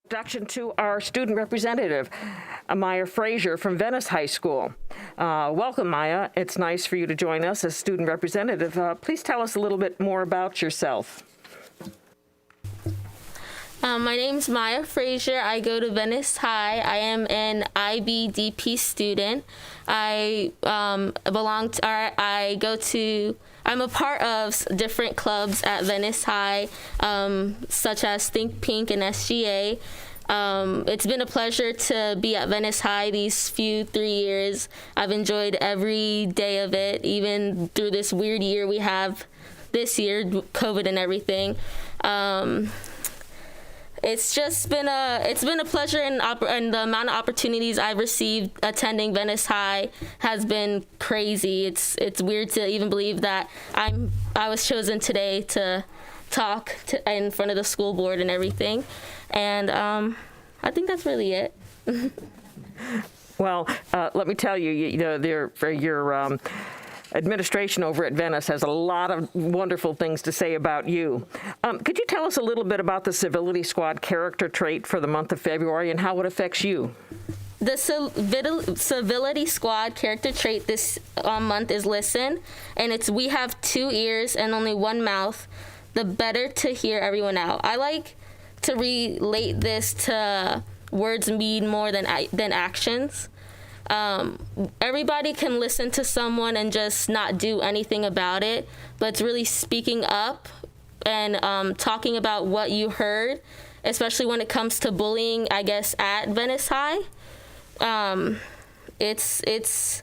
Introduction to our student representative, Maya Frazier from Venice High School. Welcome, Maya. It's nice for you to join us as student representative. Please tell us a little bit more about yourself. My name's Maya Frazier. I go to Venice High. I am an IBDP student. I'm a part of different clubs at Venice High, such as Think Pink and SGA. It's been a pleasure to be at Venice High these 3 years. I've enjoyed every day of it, even through this weird year we have this year, COVID and everything. It's just been a pleasure, and the amount of opportunities I've received attending Venice High has been crazy. It's weird to even believe that I was chosen today to talk in front of the school board and everything, and I think that's really it. Well, let me tell you, your administration over at Venice has a lot of wonderful things to say about you. Could you tell us a little bit about the Civility Squad character trait for the month of February and how it affects you? The Civility Squad character trait this month is listen, and we have 2 ears and only 1 mouth, the better to hear everyone out. I like to relate this to words mean more than actions. Everybody can listen to someone and just not do anything about it, but it's really speaking up and talking about what you heard, especially when it comes to bullying, I guess, at Venice High. It's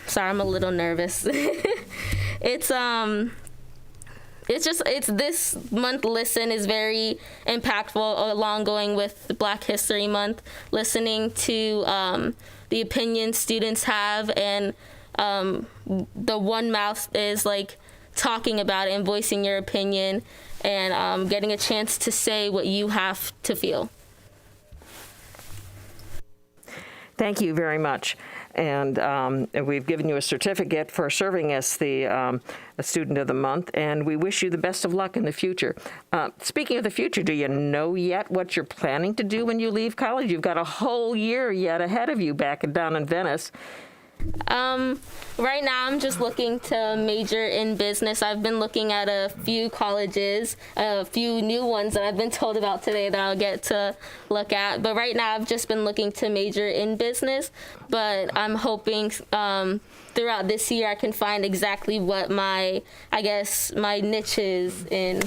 sorry, I'm a little nervous. It's this month listen is very impactful, along going with Black History Month, listening to the opinions students have, and the one mouth is like talking about it and voicing your opinion, and getting a chance to say what you have to feel. Thank you very much. And we've given you a certificate for serving as the Student of the Month, and we wish you the best of luck in the future. Speaking of the future, do you know yet what you're planning to do when you leave college? You've got a whole year yet ahead of you down in Venice. Right now I'm just looking to major in business. I've been looking at a few colleges, a few new ones that I've been told about today that I'll get to look at. But right now I've just been looking to major in business, but I'm hoping throughout this year I can find exactly what my niche is in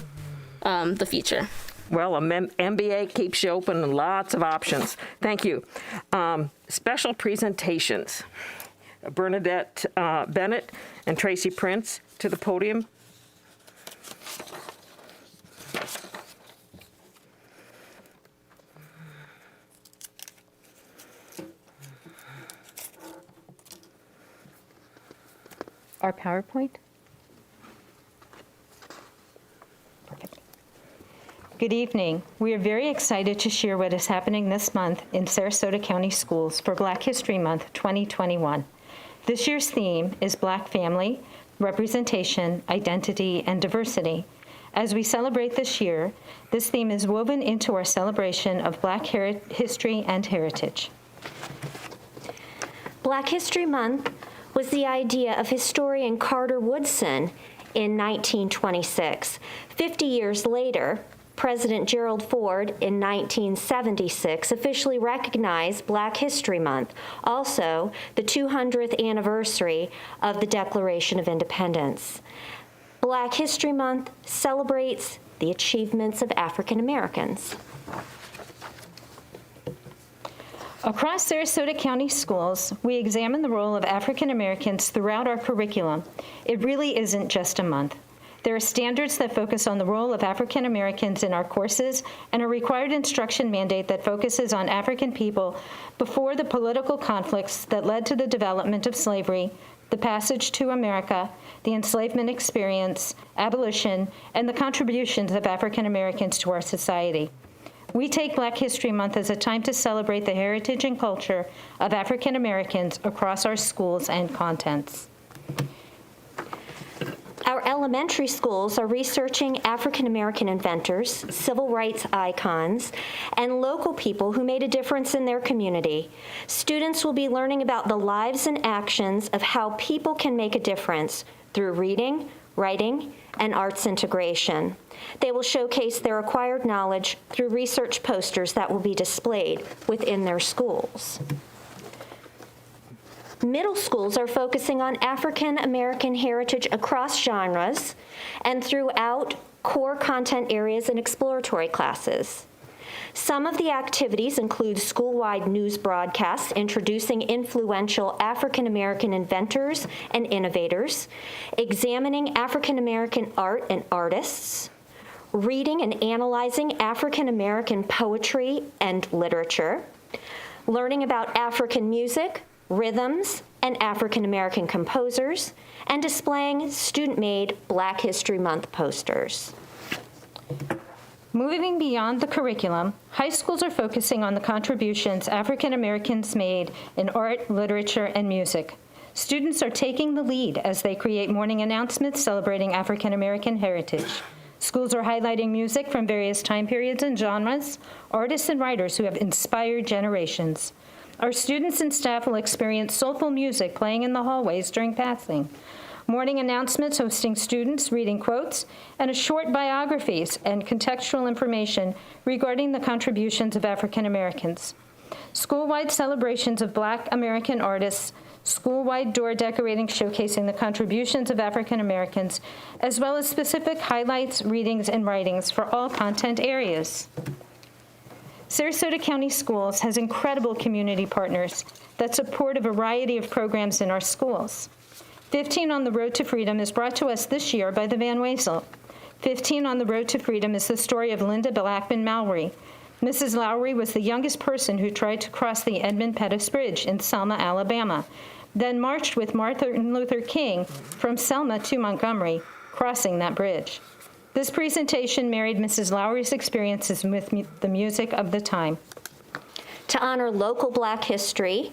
the future. Well, MBA keeps you open and lots of options. Thank you. Special presentations. Bernadette Bennett and Tracy Prince to the podium. Our PowerPoint. Perfect. Good evening. We are very excited to share what is happening this month in Sarasota County Schools for Black History Month 2021. This year's theme is Black Family, Representation, Identity, and Diversity. As we celebrate this year, this theme is woven into our celebration of Black history and heritage. Black History Month was the idea of historian Carter Woodson in 1926. 50 years later, President Gerald Ford in 1976 officially recognized Black History Month, also the 200th anniversary of the Declaration of Independence. Black History Month celebrates the achievements of African Americans. Across Sarasota County Schools, we examine the role of African Americans throughout our curriculum. It really isn't just a month. There are standards that focus on the role of African Americans in our courses and a required instruction mandate that focuses on African people before the political conflicts that led to the development of slavery, the passage to America, the enslavement experience, abolition, and the contributions of African Americans to our society. We take Black History Month as a time to celebrate the heritage and culture of African Americans across our schools and contents. Our elementary schools are researching African American inventors, civil rights icons, and local people who made a difference in their community. Students will be learning about the lives and actions of how people can make a difference through reading, writing, and arts integration. They will showcase their acquired knowledge through research posters that will be displayed within their schools. Middle schools are focusing on African American heritage across genres and throughout core content areas and exploratory classes. Some of the activities include school-wide news broadcasts introducing influential African American inventors and innovators, examining African American art and artists, reading and analyzing African American poetry and literature, learning about African music, rhythms, and African American composers, and displaying student-made Black History Month posters. Moving beyond the curriculum, high schools are focusing on the contributions African Americans made in art, literature, and music. Students are taking the lead as they create morning announcements celebrating African American heritage. Schools are highlighting music from various time periods and genres, artists and writers who have inspired generations. Our students and staff will experience soulful music playing in the hallways during passing, morning announcements hosting students reading quotes, and a short biographies and contextual information regarding the contributions of African Americans. School-wide celebrations of Black American artists, school-wide door decorating showcasing the contributions of African Americans, as well as specific highlights, readings, and writings for all content areas. Sarasota County Schools has incredible community partners that support a variety of programs in our schools. 15 on the Road to Freedom is brought to us this year by the Van Wezel. 15 on the Road to Freedom is the story of Linda Blackman Mallory. Mrs. Lowry was the youngest person who tried to cross the Edmund Pettus Bridge in Selma, Alabama, then marched with Martin Luther King from Selma to Montgomery, crossing that bridge. This presentation married Mrs. Lowry's experiences with the music of the time. To honor local Black history,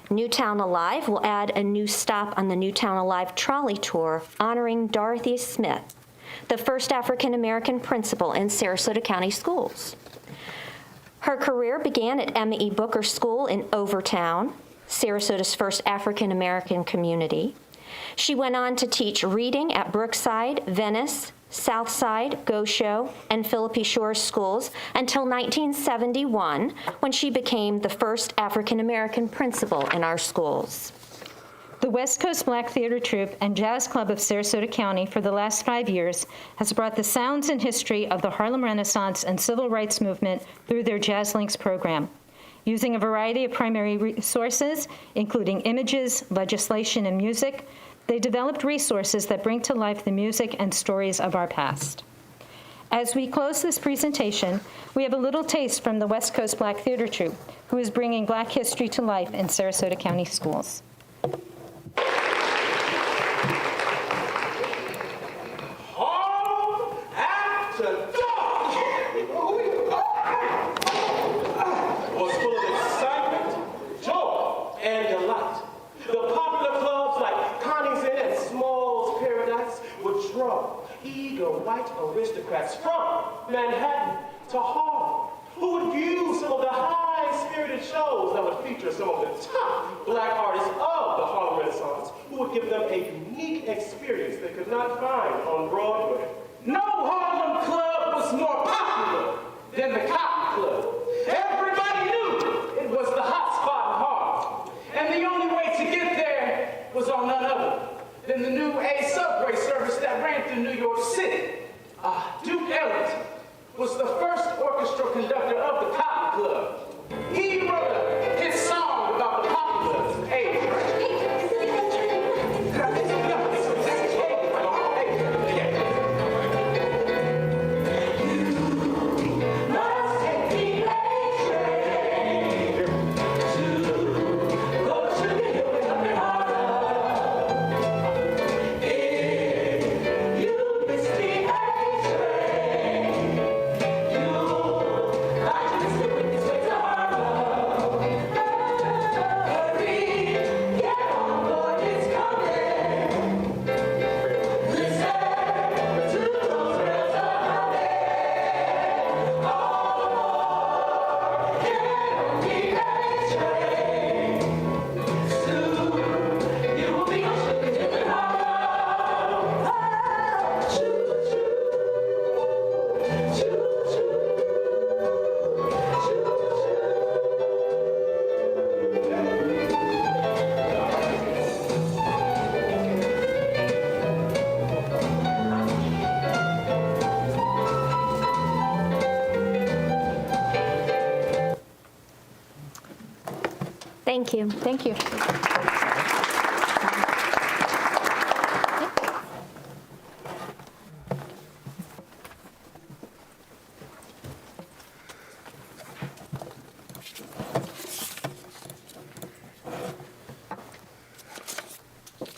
Newtown Alive will add a new stop on the Newtown Alive trolley tour honoring Dorothy Smith, the first African American principal in Sarasota County Schools. Her career began at Emma E. Booker School in Overtown, Sarasota's first African American community. She went on to teach reading at Brookside, Venice, Southside, Gosho, and Philippi Shores schools until 1971, when she became the first African American principal in our schools. The West Coast Black Theater Troupe and Jazz Club of Sarasota County for the last 5 years has brought the sounds and history of the Harlem Renaissance and Civil Rights Movement through their Jazz Links program. Using a variety of primary resources, including images, legislation, and music, they developed resources that bring to life the music and stories of our past. As we close this presentation, we have a little taste from the West Coast Black Theater Troupe, who is bringing Black history to life in Sarasota County Schools. Home after dark was full of excitement, joy, and delight. The popular clubs like Connie's Inn and Small's Paradise would draw eager white aristocrats from Manhattan to Harlem, who would view some of the high-spirited shows that would feature some of the top Black artists of the Harlem Renaissance, who would give them a unique experience they could not find on Broadway. No Harlem club was more popular than the Cotton Club. Everybody knew it was the hot spot in Harlem, and the only way to get there was on none other than the new A subway service that ran through New York City. Duke Ellington was the first orchestra conductor of the Cotton Club. He wrote his song about the populace age. Thank you. Thank you.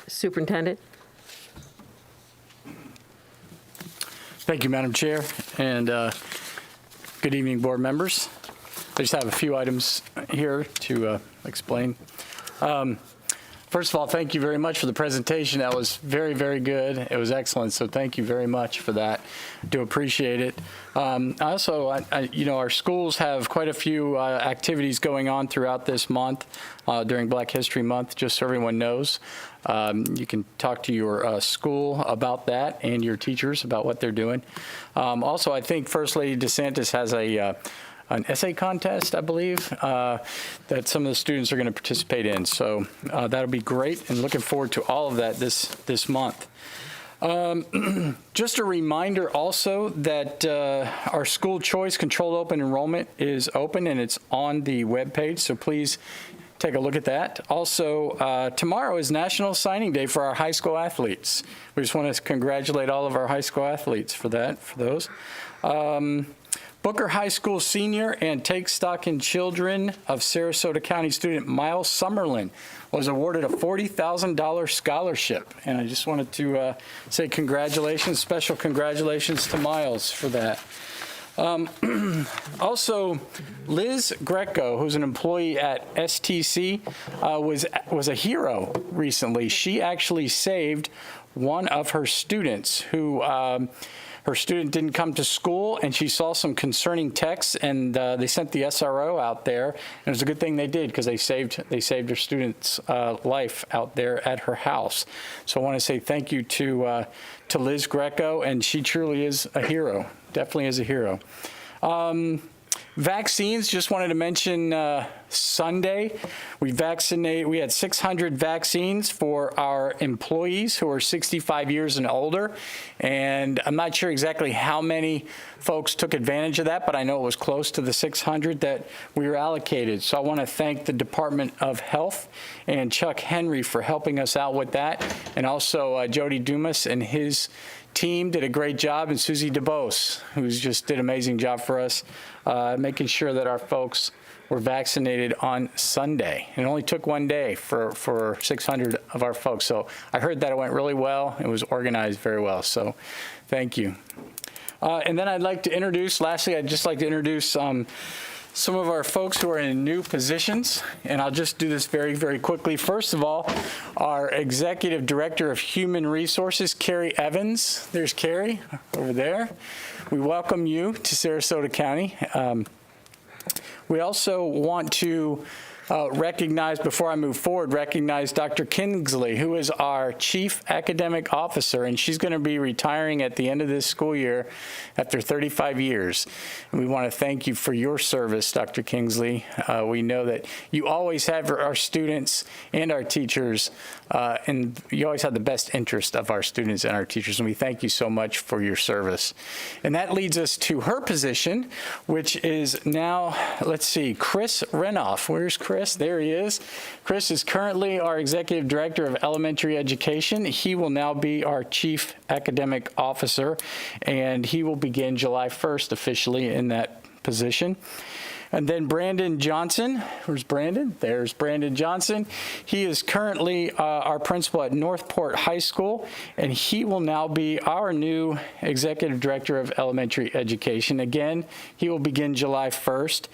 Superintendent? Thank you, Madam Chair, and good evening, board members. I just have a few items here to explain. First of all, thank you very much for the presentation. That was very, very good. It was excellent, so thank you very much for that. Do appreciate it. Also, our schools have quite a few activities going on throughout this month during Black History Month, just so everyone knows. You can talk to your school about that and your teachers about what they're doing. Also, I think First Lady DeSantis has an essay contest, I believe, that some of the students are going to participate in. So that'll be great, and looking forward to all of that this month. Just a reminder also that our school choice controlled open enrollment is open, and it's on the webpage, so please take a look at that. Also, tomorrow is National Signing Day for our high school athletes. We just want to congratulate all of our high school athletes for those. Booker High School senior and Take Stock in Children of Sarasota County student Miles Summerlin was awarded a $40,000 scholarship. And I just wanted to say congratulations, special congratulations to Miles for that. Also, Liz Greco, who's an employee at STC, was a hero recently. She actually saved one of her students who her student didn't come to school, and she saw some concerning texts, and they sent the SRO out there. And it was a good thing they did, because they saved her student's life out there at her house. So I want to say thank you to Liz Greco, and she truly is a hero. Definitely is a hero. Vaccines, just wanted to mention Sunday, we had 600 vaccines for our employees who are 65 years and older. And I'm not sure exactly how many folks took advantage of that, but I know it was close to the 600 that we were allocated. So I want to thank the Department of Health and Chuck Henry for helping us out with that. And also Jody Dumas and his team did a great job, and Susie DeBose, who just did an amazing job for us, making sure that our folks were vaccinated on Sunday. And it only took one day for 600 of our folks. So I heard that it went really well. It was organized very well. So thank you. And then lastly, I'd just like to introduce some of our folks who are in new positions, and I'll just do this very, very quickly. First of all, our Executive Director of Human Resources, Carrie Evans. There's Carrie over there. We welcome you to Sarasota County. We also want to recognize Dr. Kingsley, who is our Chief Academic Officer, and she's going to be retiring at the end of this school year after 35 years. And we want to thank you for your service, Dr. Kingsley. We know that you always have our students and our teachers, and you always have the best interest of our students and our teachers, and we thank you so much for your service. And that leads us to her position, which is now, let's see, Chris Renoff. Where's Chris? There he is. Chris is currently our Executive Director of Elementary Education. He will now be our Chief Academic Officer, and he will begin July 1st officially in that position. And then Brandon Johnson. Where's Brandon? There's Brandon Johnson. He is currently our principal at Northport High School, and he will now be our new Executive Director of Elementary Education. Again, he will begin July 1st.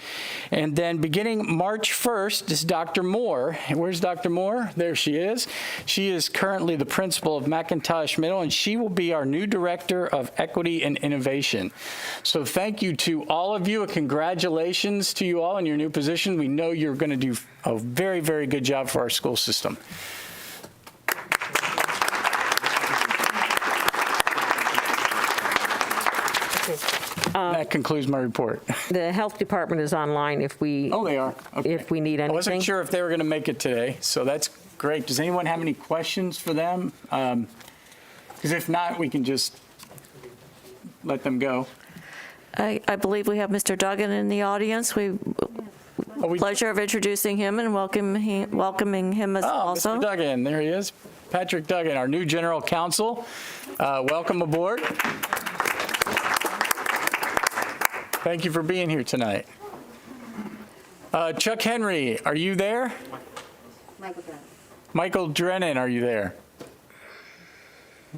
And then beginning March 1st is Dr. Moore. Where's Dr. Moore? There she is. She is currently the principal of McIntosh Middle, and she will be our new Director of Equity and Innovation. So thank you to all of you, and congratulations to you all in your new position. We know you're going to do a very, very good job for our school system. That concludes my report. The health department is online if we Oh, they are? Okay. if we need anything. I wasn't sure if they were going to make it today, so that's great. Does anyone have any questions for them? Because if not, we can just let them go. I believe we have Mr. Duggan in the audience. Oh, pleasure of introducing him and welcoming him as also. Mr. Duggan, there he is. Patrick Duggan, our new general counsel. Welcome aboard. Thank you for being here tonight. Chuck Henry, are you there? Michael Drennan, are you there?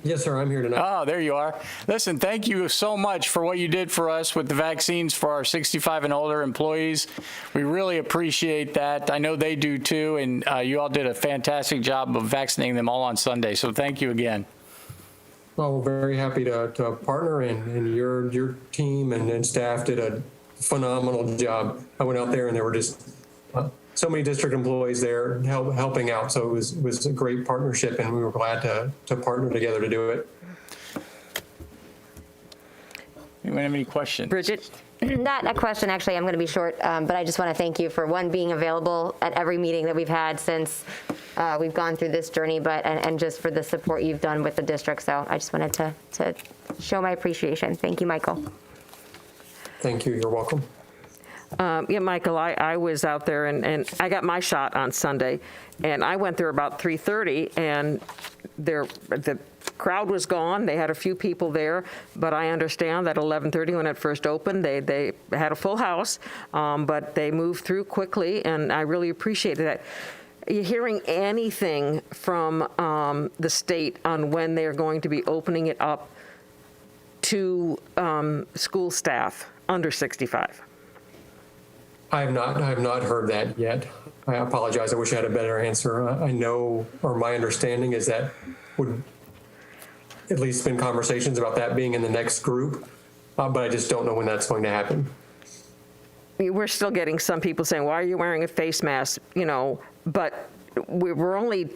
Yes, sir. I'm here tonight. Oh, there you are. Listen, thank you so much for what you did for us with the vaccines for our 65 and older employees. We really appreciate that. I know they do too, and you all did a fantastic job of vaccinating them all on Sunday, so thank you again. Well, we're very happy to partner, and your team and staff did a phenomenal job. I went out there, and there were just so many district employees there helping out, so it was a great partnership, and we were glad to partner together to do it. Anyone have any questions? Bridget? Not a question, actually. I'm going to be short, but I just want to thank you for, one, being available at every meeting that we've had since we've gone through this journey, and just for the support you've done with the district. So I just wanted to show my appreciation. Thank you, Michael. Thank you. You're welcome. Yeah, Michael, I was out there, and I got my shot on Sunday, and I went there about 3:30, and the crowd was gone. They had a few people there, but I understand that 11:30 when it first opened, they had a full house, but they moved through quickly, and I really appreciated that. Are you hearing anything from the state on when they're going to be opening it up to school staff under 65? I have not heard that yet. I apologize. I wish I had a better answer. I know, or my understanding is that would at least been conversations about that being in the next group, but I just don't know when that's going to happen. We're still getting some people saying, why are you wearing a face mask? But we're only,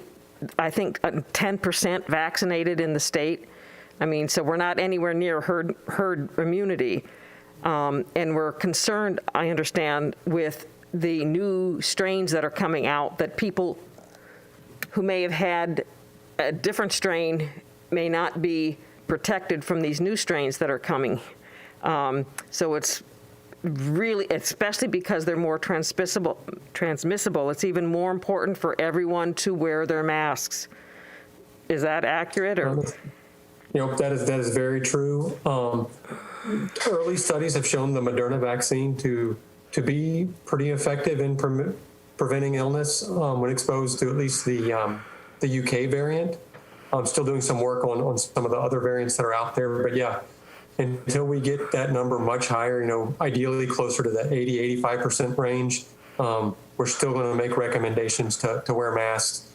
I think, 10% vaccinated in the state. I mean, so we're not anywhere near herd immunity. And we're concerned, I understand, with the new strains that are coming out, that people who may have had a different strain may not be protected from these new strains that are coming. So it's really, especially because they're more transmissible, it's even more important for everyone to wear their masks. Is that accurate? Or? That is very true. Early studies have shown the Moderna vaccine to be pretty effective in preventing illness when exposed to at least the UK variant. I'm still doing some work on some of the other variants that are out there, but yeah, until we get that number much higher, ideally closer to the 80-85% range, we're still going to make recommendations to wear masks,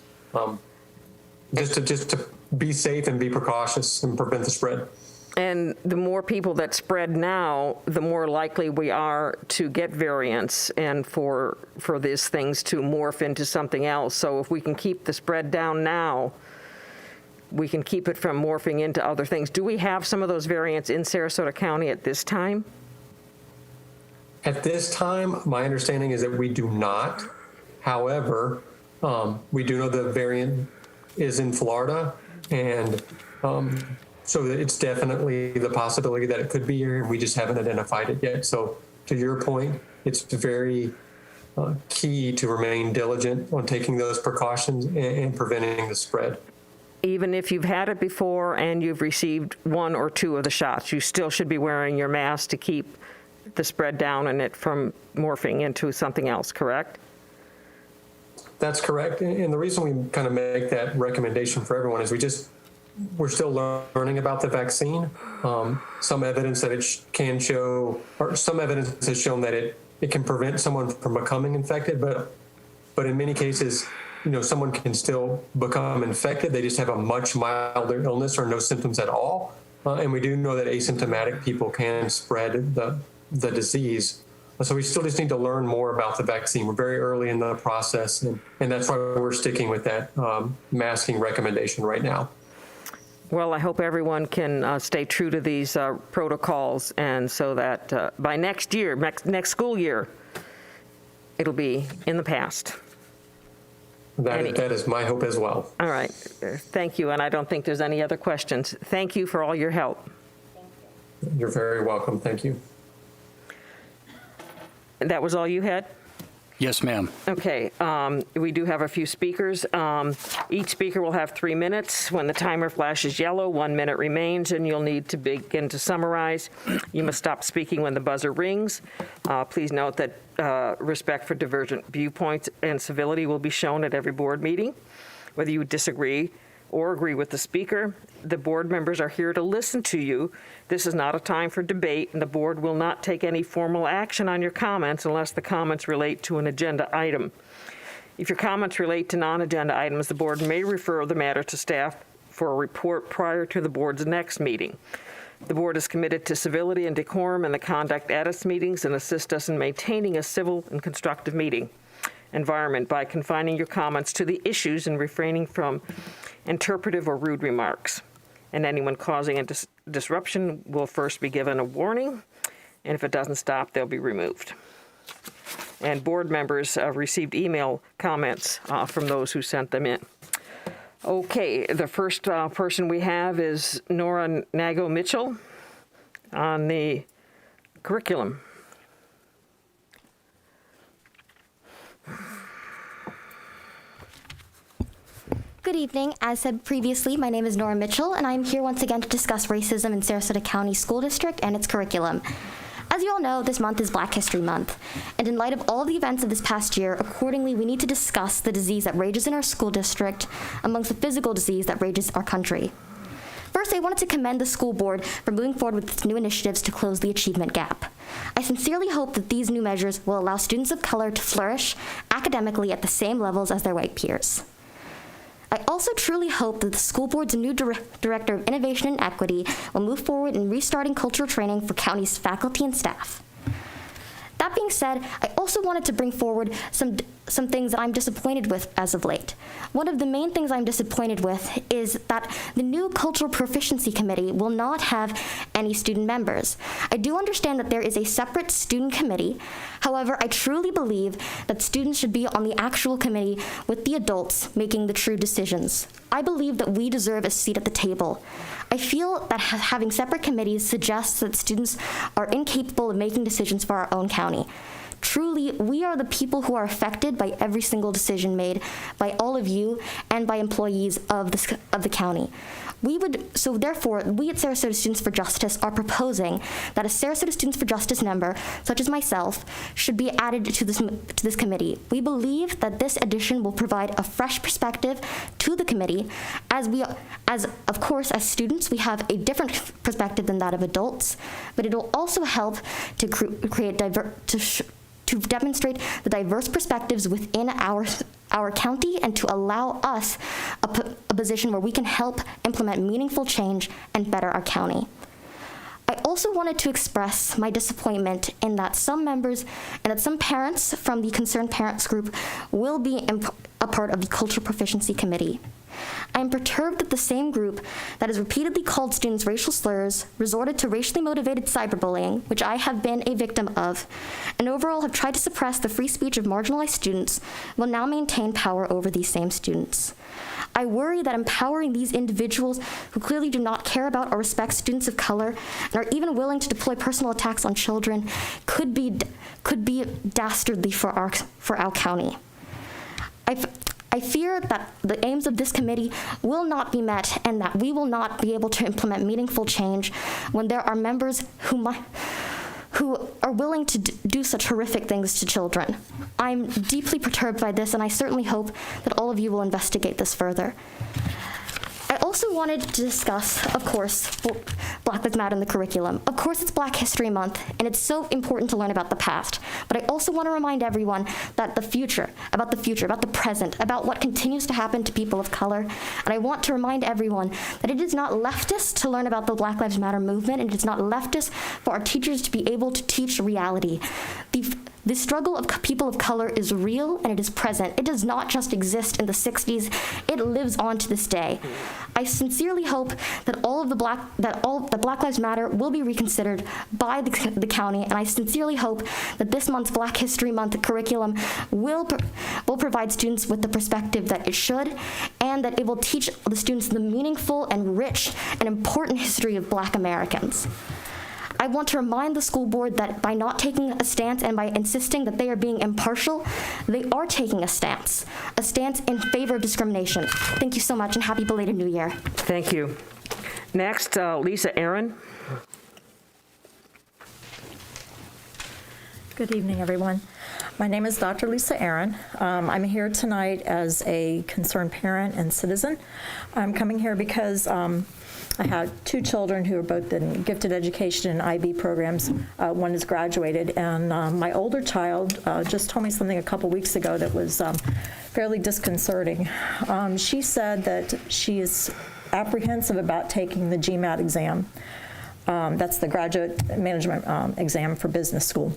just to be safe and be precautious and prevent the spread. And the more people that spread now, the more likely we are to get variants and for these things to morph into something else. So if we can keep the spread down now, we can keep it from morphing into other things. Do we have some of those variants in Sarasota County at this time? At this time, my understanding is that we do not. However, we do know the variant is in Florida, and so it's definitely the possibility that it could be here, and we just haven't identified it yet. So to your point, it's very key to remain diligent on taking those precautions and preventing the spread. Even if you've had it before and you've received one or two of the shots, you still should be wearing your mask to keep the spread down and it from morphing into something else, correct? That's correct. And the reason we kind of make that recommendation for everyone is we're still learning about the vaccine. Some evidence that it can show, or some evidence has shown that it can prevent someone from becoming infected, but in many cases, someone can still become infected. They just have a much milder illness or no symptoms at all. And we do know that asymptomatic people can spread the disease. So we still just need to learn more about the vaccine. We're very early in the process, and that's why we're sticking with that masking recommendation right now. Well, I hope everyone can stay true to these protocols, and so that by next year, next school year, it'll be in the past. That is my hope as well. All right. Thank you, and I don't think there's any other questions. Thank you for all your help. You're very welcome. Thank you. That was all you had? Yes, ma'am. Okay, we do have a few speakers. Each speaker will have 3 minutes. When the timer flashes yellow, 1 minute remains, and you'll need to begin to summarize. You must stop speaking when the buzzer rings. Please note that respect for divergent viewpoints and civility will be shown at every board meeting. Whether you disagree or agree with the speaker, the board members are here to listen to you. This is not a time for debate, and the board will not take any formal action on your comments unless the comments relate to an agenda item. If your comments relate to non-agenda items, the board may refer the matter to staff for a report prior to the board's next meeting. The board is committed to civility and decorum in the conduct at its meetings and assist us in maintaining a civil and constructive meeting environment by confining your comments to the issues and refraining from interpretive or rude remarks. And anyone causing a disruption will first be given a warning, and if it doesn't stop, they'll be removed. And board members received email comments from those who sent them in. Okay, the first person we have is Nora Nago-Mitchell on the curriculum. Good evening. As said previously, my name is Nora Mitchell, and I am here once again to discuss racism in Sarasota County School District and its curriculum. As you all know, this month is Black History Month, and in light of all the events of this past year, accordingly, we need to discuss the disease that rages in our school district amongst the physical disease that rages our country. First, I wanted to commend the school board for moving forward with its new initiatives to close the achievement gap. I sincerely hope that these new measures will allow students of color to flourish academically at the same levels as their white peers. I also truly hope that the school board's new Director of Innovation and Equity will move forward in restarting cultural training for county's faculty and staff. That being said, I also wanted to bring forward some things that I'm disappointed with as of late. One of the main things I'm disappointed with is that the new Cultural Proficiency Committee will not have any student members. I do understand that there is a separate student committee. However, I truly believe that students should be on the actual committee with the adults making the true decisions. I believe that we deserve a seat at the table. I feel that having separate committees suggests that students are incapable of making decisions for our own county. Truly, we are the people who are affected by every single decision made by all of you and by employees of the county. Therefore, we at Sarasota Students for Justice are proposing that a Sarasota Students for Justice member, such as myself, should be added to this committee. We believe that this addition will provide a fresh perspective to the committee, as of course, as students, we have a different perspective than that of adults, but it will also help to to demonstrate the diverse perspectives within our county and to allow us a position where we can help implement meaningful change and better our county. I also wanted to express my disappointment in that some members and that some parents from the Concerned Parents Group will be a part of the Cultural Proficiency Committee. I am perturbed that the same group that has repeatedly called students racial slurs, resorted to racially motivated cyberbullying, which I have been a victim of, and overall have tried to suppress the free speech of marginalized students, will now maintain power over these same students. I worry that empowering these individuals who clearly do not care about or respect students of color and are even willing to deploy personal attacks on children could be dastardly for our county. I fear that the aims of this committee will not be met and that we will not be able to implement meaningful change when there are members who are willing to do such horrific things to children. I'm deeply perturbed by this, and I certainly hope that all of you will investigate this further. I also wanted to discuss, of course, Black Lives Matter in the curriculum. Of course, it's Black History Month, and it's so important to learn about the past. But I also want to remind everyone that the future, about the present, about what continues to happen to people of color. And I want to remind everyone that it is not leftist to learn about the Black Lives Matter movement, and it is not leftist for our teachers to be able to teach reality. The struggle of people of color is real and it is present. It does not just exist in the 60s. It lives on to this day. I sincerely hope that the Black Lives Matter will be reconsidered by the county, and I sincerely hope that this month's Black History Month curriculum will provide students with the perspective that it should, and that it will teach the students the meaningful and rich and important history of Black Americans. I want to remind the school board that by not taking a stance and by insisting that they are being impartial, they are taking a stance in favor of discrimination. Thank you so much, and happy belated New Year. Thank you. Next, Lisa Aaron. Good evening, everyone. My name is Dr. Lisa Aaron. I'm here tonight as a concerned parent and citizen. I'm coming here because I had two children who are both in gifted education and IB programs. One has graduated, and my older child just told me something a couple weeks ago that was fairly disconcerting. She said that she is apprehensive about taking the GMAT exam. That's the graduate management exam for business school.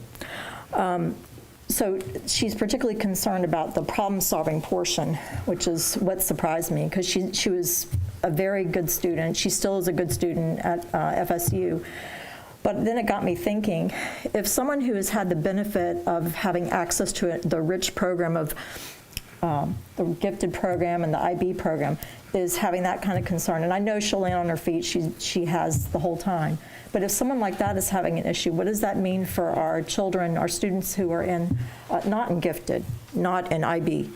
So she's particularly concerned about the problem-solving portion, which is what surprised me, because she was a very good student. She still is a good student at FSU. But then it got me thinking, if someone who has had the benefit of having access to the rich program of the gifted program and the IB program is having that kind of concern, and I know she'll land on her feet, she has the whole time. But if someone like that is having an issue, what does that mean for our children, our students who are in, not in gifted, not in IB?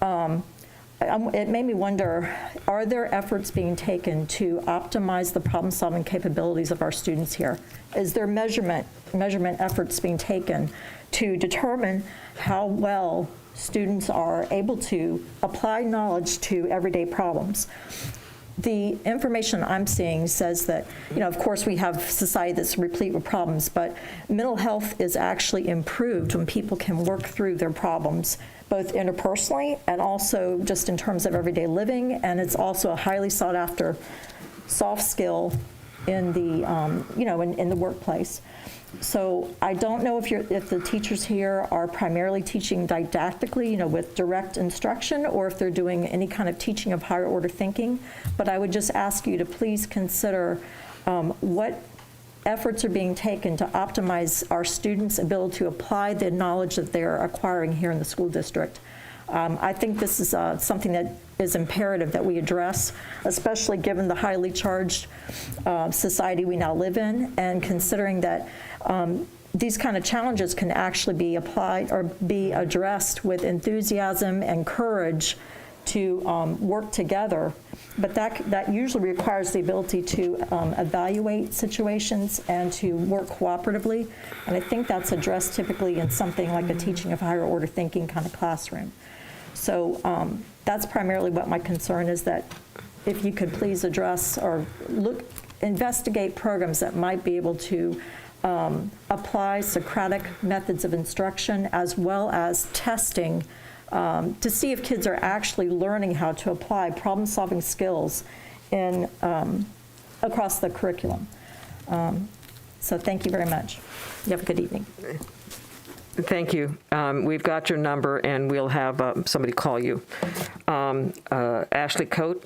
It made me wonder, are there efforts being taken to optimize the problem-solving capabilities of our students here? Is there measurement efforts being taken to determine how well students are able to apply knowledge to everyday problems? The information I'm seeing says that, of course we have society that's replete with problems, but mental health is actually improved when people can work through their problems, both interpersonally and also just in terms of everyday living, and it's also a highly sought after soft skill in the, in the workplace. So I don't know if the teachers here are primarily teaching didactically, with direct instruction, or if they're doing any kind of teaching of higher order thinking. But I would just ask you to please consider what efforts are being taken to optimize our students' ability to apply the knowledge that they're acquiring here in the school district. I think this is something that is imperative that we address, especially given the highly charged society we now live in, and considering that these kind of challenges can actually be applied or be addressed with enthusiasm and courage to work together. But that usually requires the ability to evaluate situations and to work cooperatively. And I think that's addressed typically in something like a teaching of higher order thinking kind of classroom. So that's primarily what my concern is, that if you could please address or investigate programs that might be able to apply Socratic methods of instruction as well as testing to see if kids are actually learning how to apply problem-solving skills in across the curriculum. So thank you very much. You have a good evening. Thank you. We've got your number, and we'll have somebody call you. Ashley Coate?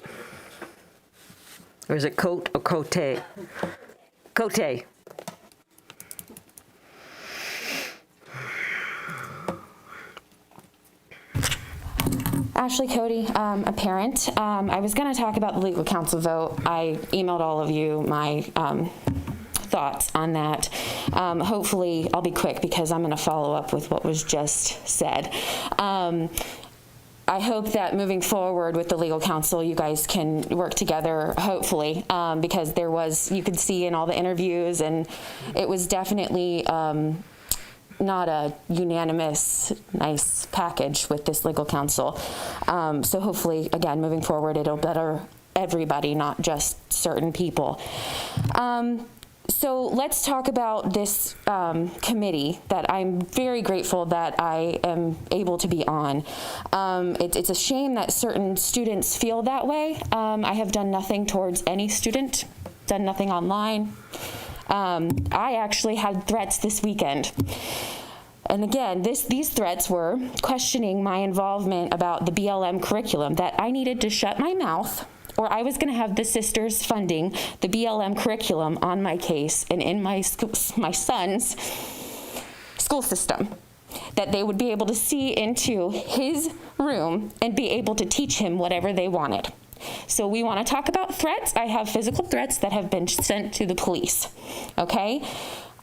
Or is it Coate or Cote? Cote. Ashley Cody, a parent. I was going to talk about the legal counsel vote. I emailed all of you my thoughts on that. Hopefully, I'll be quick because I'm going to follow up with what was just said. I hope that moving forward with the legal counsel, you guys can work together, hopefully, because you could see in all the interviews, and it was definitely not a unanimous, nice package with this legal counsel. So hopefully, again, moving forward, it'll better everybody, not just certain people. So let's talk about this committee that I'm very grateful that I am able to be on. It's a shame that certain students feel that way. I have done nothing towards any student, done nothing online. I actually had threats this weekend. And again, these threats were questioning my involvement about the BLM curriculum, that I needed to shut my mouth, or I was going to have the sisters funding the BLM curriculum on my case and in my son's school system, that they would be able to see into his room and be able to teach him whatever they wanted. So we want to talk about threats. I have physical threats that have been sent to the police, okay?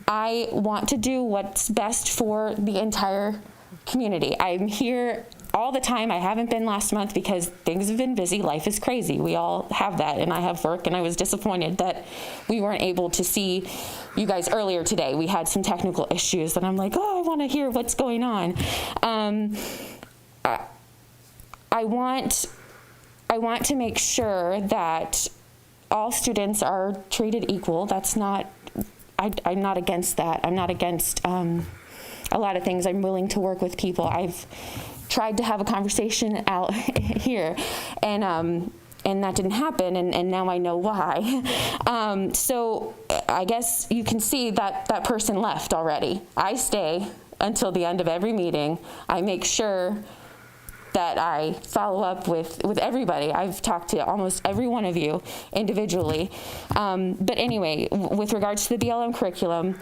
I want to do what's best for the entire community. I'm here all the time. I haven't been last month because things have been busy. Life is crazy. We all have that, and I have work, and I was disappointed that we weren't able to see you guys earlier today. We had some technical issues, and I'm like, oh, I want to hear what's going on. I want to make sure that all students are treated equal. That's not, I'm not against that. I'm not against a lot of things. I'm willing to work with people. I've tried to have a conversation out here, and that didn't happen, and now I know why. So I guess you can see that that person left already. I stay until the end of every meeting. I make sure that I follow up with everybody. I've talked to almost every one of you individually. But anyway, with regards to the BLM curriculum,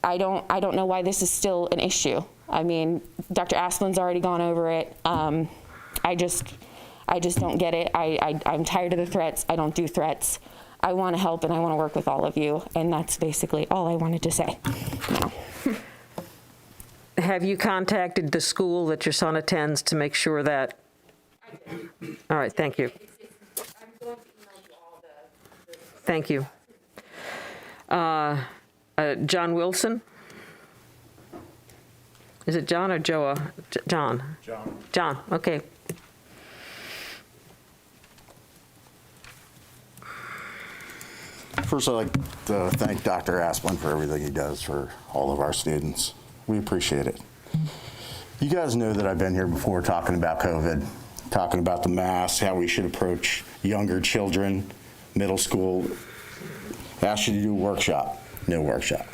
I don't know why this is still an issue. I mean, Dr. Asplin's already gone over it. I just don't get it. I'm tired of the threats. I don't do threats. I want to help, and I want to work with all of you, and that's basically all I wanted to say now. Have you contacted the school that your son attends to make sure that? All right, thank you. Thank you. John Wilson? Is it John or Joa? John. John, okay. First, I'd like to thank Dr. Asplin for everything he does for all of our students. We appreciate it. You guys know that I've been here before talking about COVID, talking about the masks, how we should approach younger children, middle school. Asked you to do a workshop, no workshop.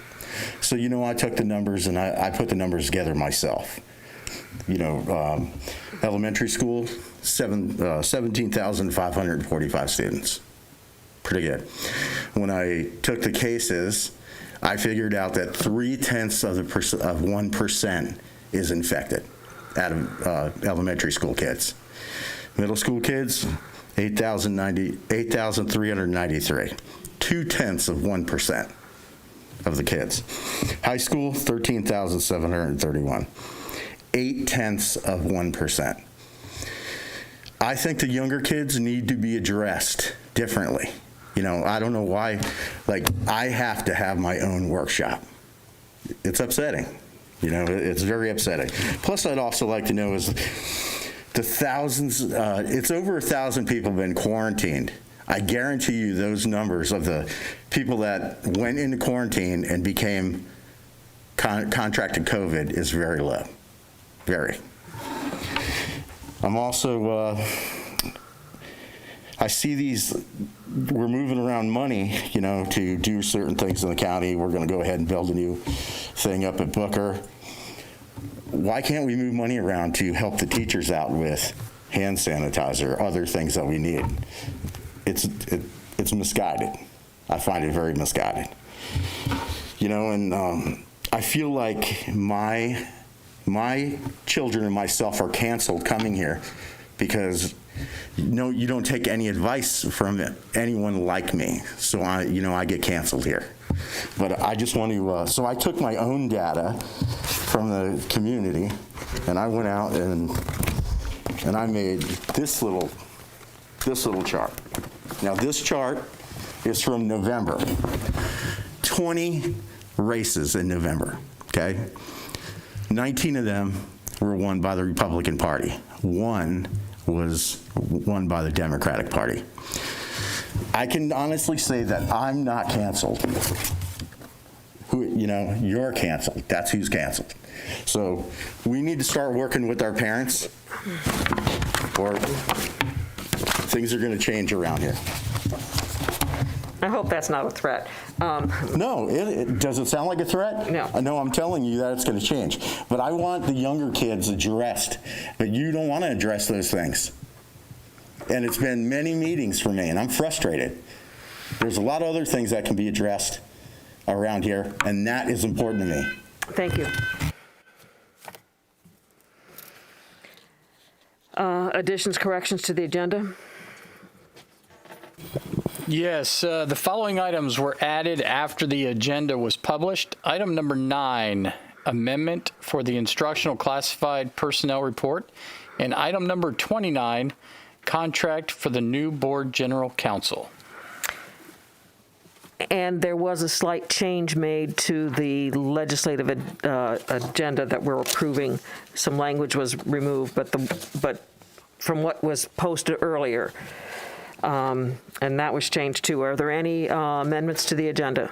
So, you know, I took the numbers and I put the numbers together myself. You know, elementary school, 17,545 students. Pretty good. When I took the cases, I figured out that 0.3% is infected out of elementary school kids. Middle school kids, 8,393. 0.2% of the kids. High school, 13,731. 0.8%. I think the younger kids need to be addressed differently. You know, I don't know why, like, I have to have my own workshop. It's upsetting. You know, it's very upsetting. Plus, I'd also like to know is the thousands, it's over 1,000 people have been quarantined. I guarantee you those numbers of the people that went into quarantine and became contracted COVID is very low. Very. I'm also, I see these, we're moving around money, you know, to do certain things in the county. We're going to go ahead and build a new thing up at Booker. Why can't we move money around to help the teachers out with hand sanitizer, other things that we need? It's misguided. I find it very misguided. You know, and I feel like my children and myself are canceled coming here because you don't take any advice from anyone like me. So I get canceled here. But I just want to, so I took my own data from the community and I went out and I made this little chart. Now this chart is from November. 20 races in November, okay? 19 of them were won by the Republican Party. One was won by the Democratic Party. I can honestly say that I'm not canceled. You're canceled. That's who's canceled. So we need to start working with our parents or things are going to change around here. I hope that's not a threat. No, does it sound like a threat? No. No, I'm telling you that it's going to change. But I want the younger kids addressed. But you don't want to address those things. And it's been many meetings for me, and I'm frustrated. There's a lot of other things that can be addressed around here, and that is important to me. Thank you. Additions, corrections to the agenda? Yes, the following items were added after the agenda was published. Item number 9, amendment for the instructional classified personnel report. And item number 29, contract for the new board general counsel. And there was a slight change made to the legislative agenda that we're approving. Some language was removed, but from what was posted earlier. And that was changed too. Are there any amendments to the agenda?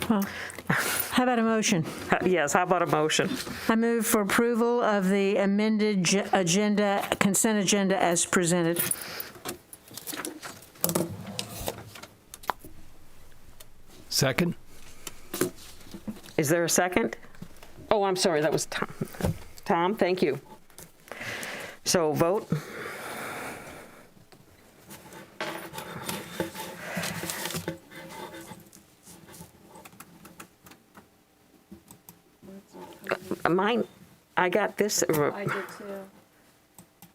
Well, how about a motion? Yes, how about a motion? I move for approval of the amended consent agenda as presented. Second. Is there a second? Oh, I'm sorry, that was Tom. Tom, thank you. So vote. Mine, I got this. I did too.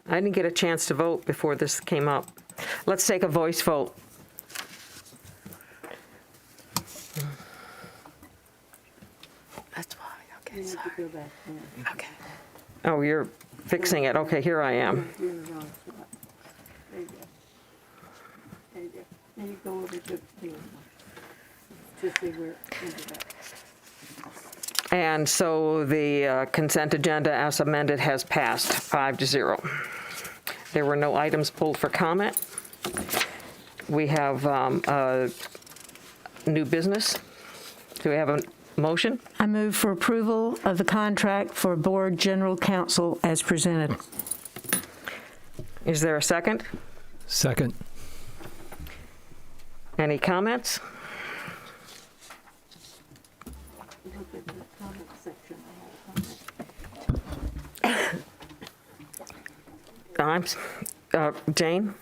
I didn't get a chance to vote before this came up. Let's take a voice vote. That's why. Okay, sorry. Okay. Oh, you're fixing it. Okay, here I am. You're in the wrong spot. There you go. There you go. Then you go over to the to see where into that. And so the consent agenda as amended has passed 5-0. There were no items pulled for comment. We have new business. Do we have a motion? I move for approval of the contract for board general counsel as presented. Is there a second? Second. Any comments? Look at the comment section. Jane?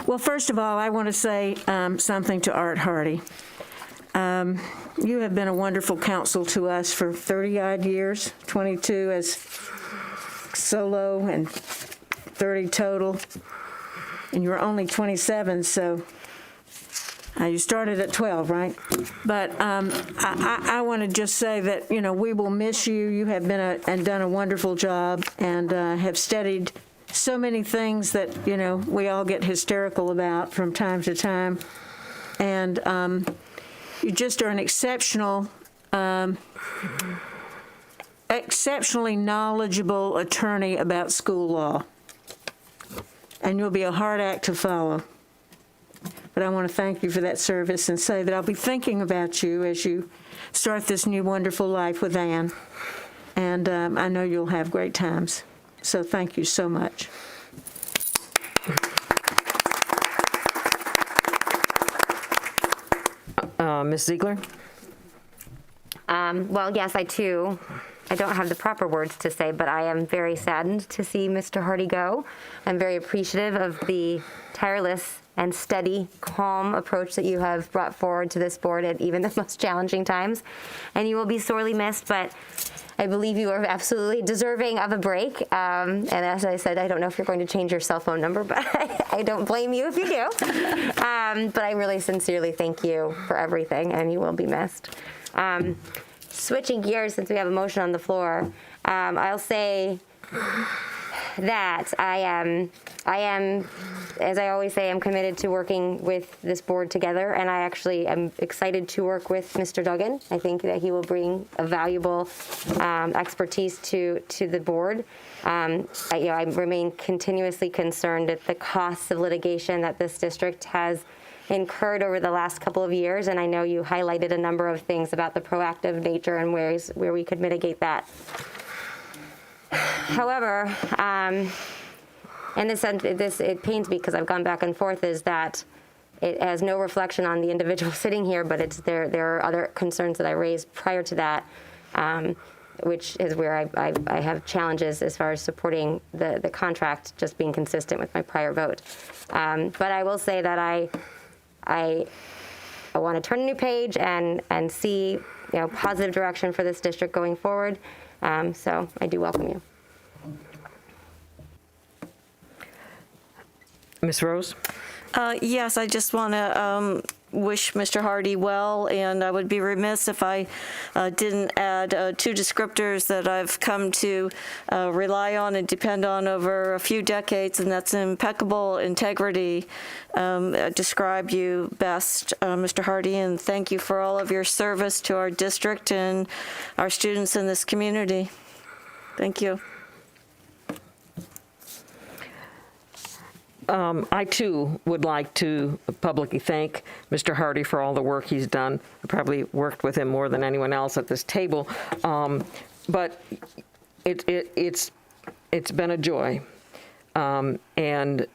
Well, first of all, I want to say something to Art Hardy. You have been a wonderful counsel to us for 30-odd years, 22 as solo and 30 total, and you were only 27, so you started at 12, right? But I want to just say that, you know, we will miss you. You have been and done a wonderful job and have studied so many things that, you know, we all get hysterical about from time to time. And you just are an exceptionally knowledgeable attorney about school law. And you'll be a hard act to follow. But I want to thank you for that service and say that I'll be thinking about you as you start this new wonderful life with Ann. And I know you'll have great times. So thank you so much. Ms. Ziegler? Well, yes, I don't have the proper words to say, but I am very saddened to see Mr. Hardy go. I'm very appreciative of the tireless and steady, calm approach that you have brought forward to this board at even the most challenging times. And you will be sorely missed, but I believe you are absolutely deserving of a break. And as I said, I don't know if you're going to change your cell phone number, but I don't blame you if you do. But I really sincerely thank you for everything, and you will be missed. Switching gears, since we have a motion on the floor, I'll say that I am, as I always say, I'm committed to working with this board together, and I actually am excited to work with Mr. Duggan. I think that he will bring a valuable expertise to the board. I remain continuously concerned at the costs of litigation that this district has incurred over the last couple of years, and I know you highlighted a number of things about the proactive nature and ways where we could mitigate that. However, and it pains me because I've gone back and forth, is that it has no reflection on the individual sitting here, but there are other concerns that I raised prior to that, which is where I have challenges as far as supporting the contract just being consistent with my prior vote. But I will say that I want to turn a new page and see positive direction for this district going forward. So I do welcome you. Ms. Rose? Yes, I just want to wish Mr. Hardy well, and I would be remiss if I didn't add two descriptors that I've come to rely on and depend on over a few decades, and that's impeccable integrity. Describe you best, Mr. Hardy, and thank you for all of your service to our district and our students in this community. Thank you. I, too, would like to publicly thank Mr. Hardy for all the work he's done. I probably worked with him more than anyone else at this table. But it's been a joy. And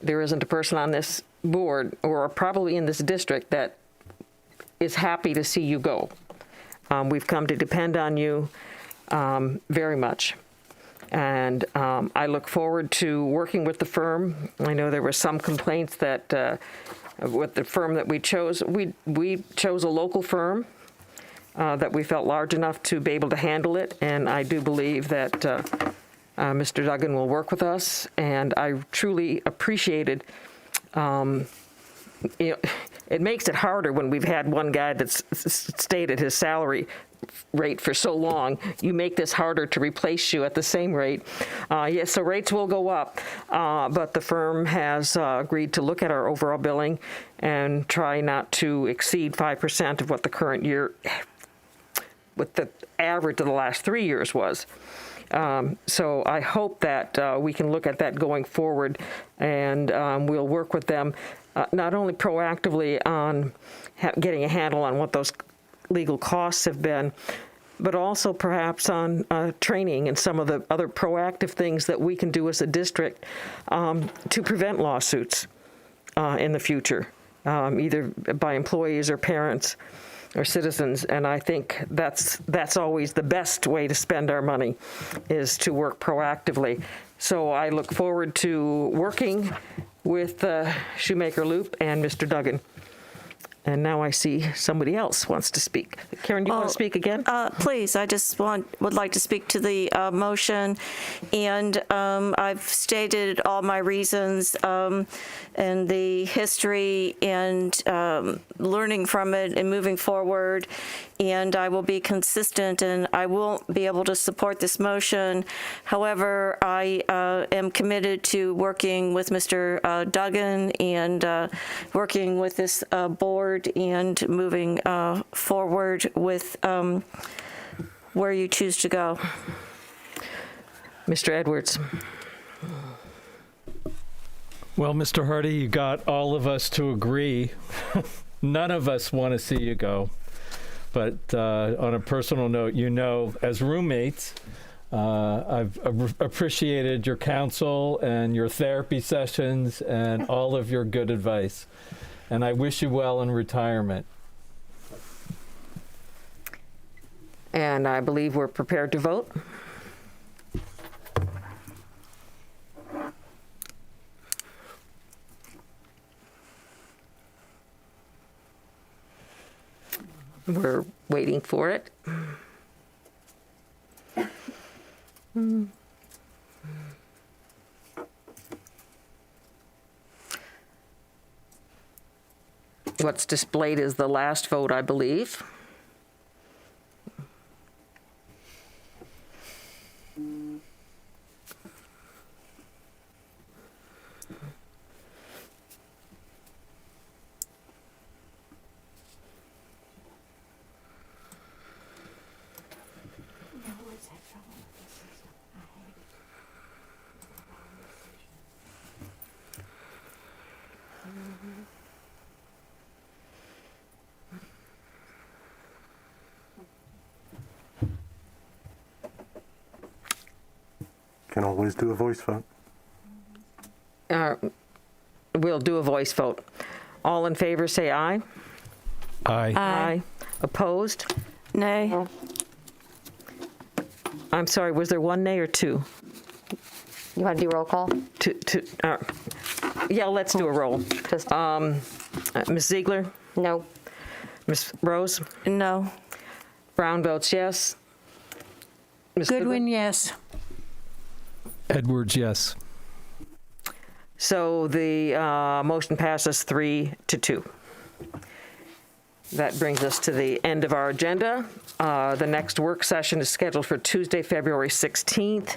there isn't a person on this board or probably in this district that is happy to see you go. We've come to depend on you very much. And I look forward to working with the firm. I know there were some complaints that with the firm that we chose. We chose a local firm that we felt large enough to be able to handle it. And I do believe that Mr. Duggan will work with us. And I truly appreciated, it makes it harder when we've had one guy that's stayed at his salary rate for so long. You make this harder to replace you at the same rate. Yes, so rates will go up, but the firm has agreed to look at our overall billing and try not to exceed 5% of what the current year, what the average of the last 3 years was. So I hope that we can look at that going forward, and we'll work with them not only proactively on getting a handle on what those legal costs have been, but also perhaps on training and some of the other proactive things that we can do as a district to prevent lawsuits in the future, either by employees or parents or citizens. And I think that's always the best way to spend our money, is to work proactively. So I look forward to working with Shoemaker Loop and Mr. Duggan. And now I see somebody else wants to speak. Karen, do you want to speak again? Please, I just would like to speak to the motion, and I've stated all my reasons and the history and learning from it and moving forward, and I will be consistent, and I won't be able to support this motion. However, I am committed to working with Mr. Duggan and working with this board and moving forward with where you choose to go. Mr. Edwards. Well, Mr. Hardy, you got all of us to agree. None of us want to see you go. But on a personal note, as roommates, I've appreciated your counsel and your therapy sessions and all of your good advice. And I wish you well in retirement. And I believe we're prepared to vote. We're waiting for it. What's displayed is the last vote, I believe. Can always do a voice vote. We'll do a voice vote. All in favor, say aye. Aye. Aye. Opposed? Nay. I'm sorry, was there one nay or two? You want to do roll call? Yeah, let's do a roll. Ms. Ziegler? No. Ms. Rose? No. Brown votes yes. Ms. Goodwin, yes. Edwards, yes. So the motion passes 3-2. That brings us to the end of our agenda. The next work session is scheduled for Tuesday, February 16th.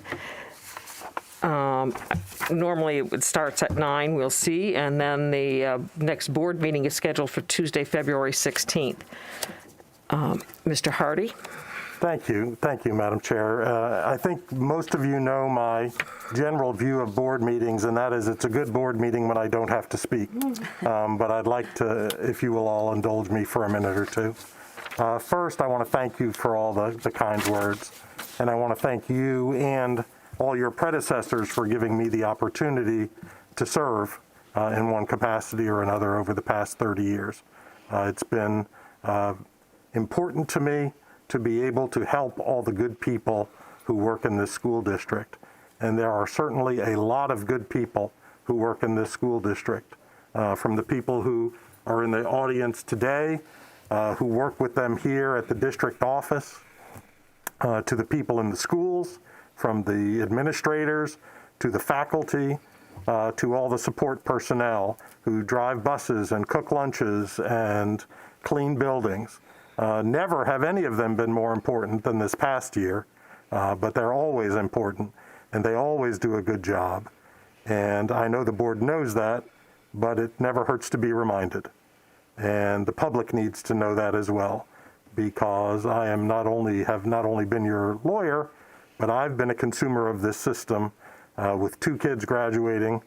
Normally it starts at 9, we'll see, and then the next board meeting is scheduled for Tuesday, February 16th. Mr. Hardy? Thank you, Madam Chair. I think most of you know my general view of board meetings, and that is it's a good board meeting when I don't have to speak. But I'd like to, if you will all indulge me for a minute or two. First, I want to thank you for all the kind words, and I want to thank you and all your predecessors for giving me the opportunity to serve in one capacity or another over the past 30 years. It's been important to me to be able to help all the good people who work in this school district. And there are certainly a lot of good people who work in this school district, from the people who are in the audience today, who work with them here at the district office, to the people in the schools, from the administrators, to the faculty, to all the support personnel who drive buses and cook lunches and clean buildings. Never have any of them been more important than this past year, but they're always important, and they always do a good job. And I know the board knows that, but it never hurts to be reminded. And the public needs to know that as well, because I am not only been your lawyer, but I've been a consumer of this system with 2 kids graduating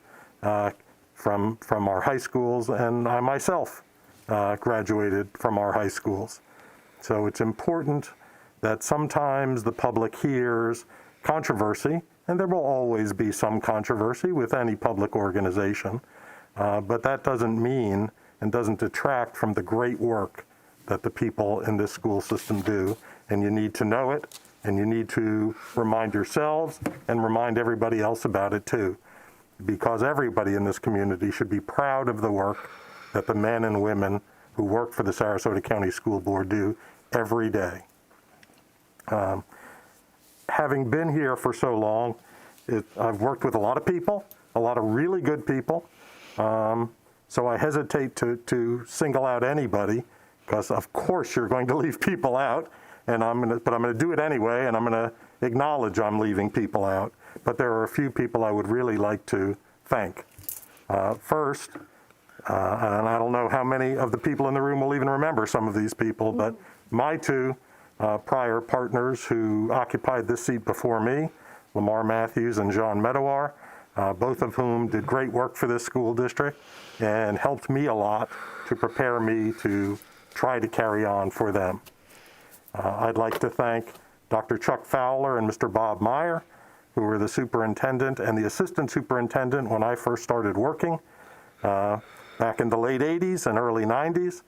from our high schools, and I myself graduated from our high schools. So it's important that sometimes the public hears controversy, and there will always be some controversy with any public organization, but that doesn't mean and doesn't detract from the great work that the people in this school system do, and you need to know it, and you need to remind yourselves and remind everybody else about it too, because everybody in this community should be proud of the work that the men and women who work for the Sarasota County School Board do every day. Having been here for so long, I've worked with a lot of people, a lot of really good people, so I hesitate to single out anybody, because of course you're going to leave people out, but I'm going to do it anyway, and I'm going to acknowledge I'm leaving people out. But there are a few people I would really like to thank. First, and I don't know how many of the people in the room will even remember some of these people, but my 2 prior partners who occupied this seat before me, Lamar Matthews and John Medawar, both of whom did great work for this school district and helped me a lot to prepare me to try to carry on for them. I'd like to thank Dr. Chuck Fowler and Mr. Bob Meyer, who were the superintendent and the assistant superintendent when I first started working back in the late 80s and early 90s.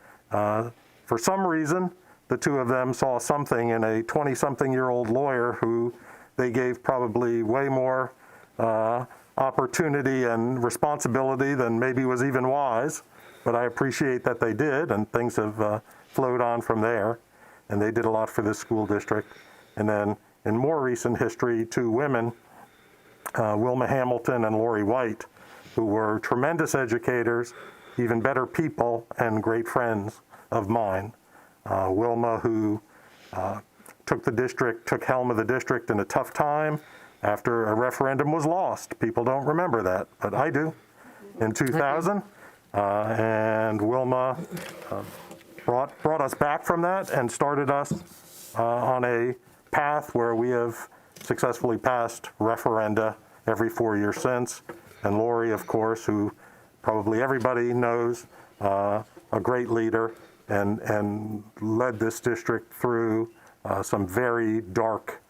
For some reason, the 2 of them saw something in a 20-something-year-old lawyer who they gave probably way more opportunity and responsibility than maybe was even wise, but I appreciate that they did, and things have flowed on from there, and they did a lot for this school district. And then in more recent history, 2 women, Wilma Hamilton and Lori White, who were tremendous educators, even better people, and great friends of mine. Wilma, who took helm of the district in a tough time after a referendum was lost. People don't remember that, but I do, in 2000. And Wilma brought us back from that and started us on a path where we have successfully passed referenda every 4 years since. And Lori, of course, who probably everybody knows, a great leader, and led this district through some very dark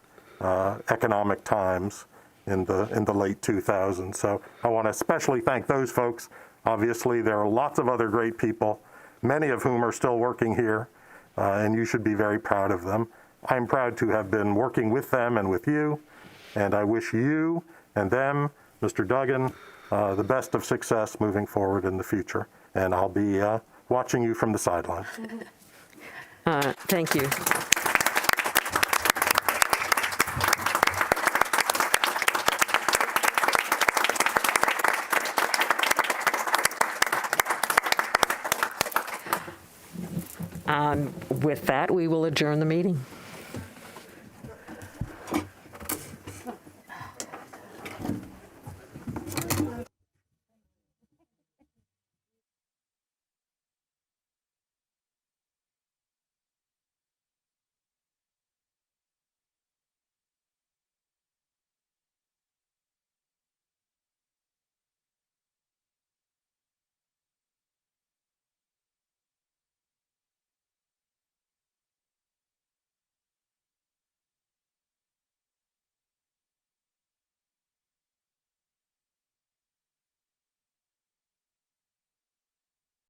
economic times in the late 2000s. So I want to especially thank those folks. Obviously, there are lots of other great people, many of whom are still working here, and you should be very proud of them. I'm proud to have been working with them and with you, and I wish you and them, Mr. Duggan, the best of success moving forward in the future. And I'll be watching you from the sidelines. Thank you. With that, we will adjourn the meeting.